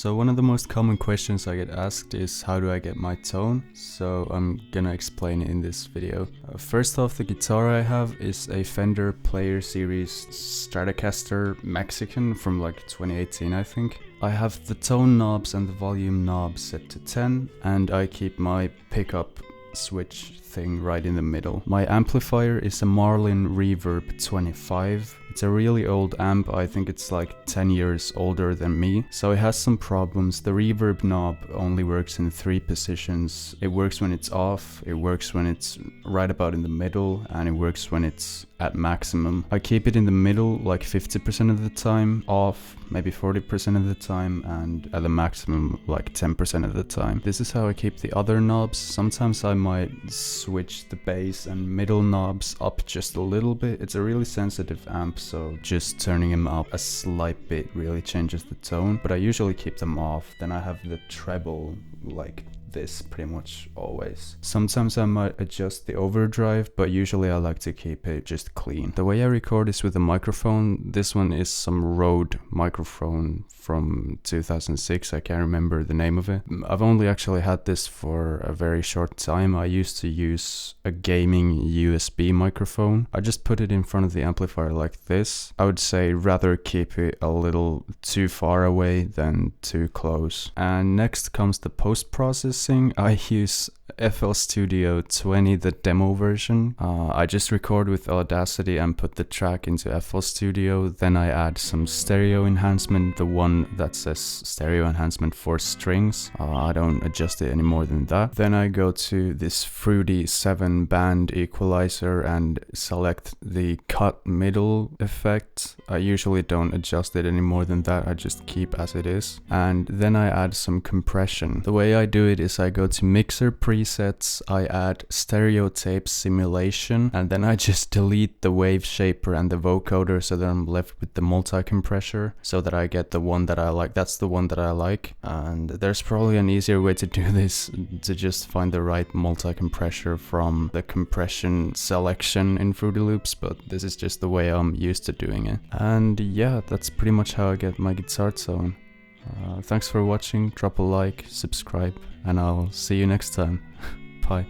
So one of the most common questions I get asked is how do I get my tone? So I'm gonna explain it in this video. First off, the guitar I have is a Fender Player Series Stratocaster Mexican from like 2018 I think. I have the tone knobs and the volume knob set to 10 and I keep my pickup switch thing right in the middle. My amplifier is a Marlin Reverb 25. It's a really old amp, I think it's like 10 years older than me, so it has some problems. The reverb knob only works in 3 positions. It works when it's off, it works when it's right about in the middle, and it works when it's at maximum. I keep it in the middle like 50% of the time, off maybe 40% of the time, and at the maximum like 10% of the time. This is how I keep the other knobs. Sometimes I might switch the bass and middle knobs up just a little bit. It's a really sensitive amp, so just turning them up a slight bit really changes the tone, but I usually keep them off. Then I have the treble like this pretty much always. Sometimes I might adjust the overdrive, but usually I like to keep it just clean. The way I record is with a microphone. This one is some Rode microphone from 2006, I can't remember the name of it. I've only actually had this for a very short time. I used to use a gaming USB microphone. I just put it in front of the amplifier like this. I would say rather keep it a little too far away than too close. And next comes the post-processing. I use FL Studio 20, the demo version. I just record with Audacity and put the track into FL Studio. Then I add some stereo enhancement, the one that says stereo enhancement for strings. I don't adjust it any more than that. Then I go to this Fruity 7 band equalizer and select the cut middle effect. I usually don't adjust it any more than that. I just keep as it is. And then I add some compression. The way I do it is I go to mixer presets, I add stereo tape simulation, and then I just delete the wave shaper and the vocoder so that I'm left with the multi-compressor so that I get the one that I like. That's the one that I like. And there's probably an easier way to do this, to just find the right multi-compressor from the compression selection in Fruity Loops, but this is just the way I'm used to doing it. And yeah, that's pretty much how I get my guitar tone. Thanks for watching, drop a like, subscribe, and I'll see you next time. Bye.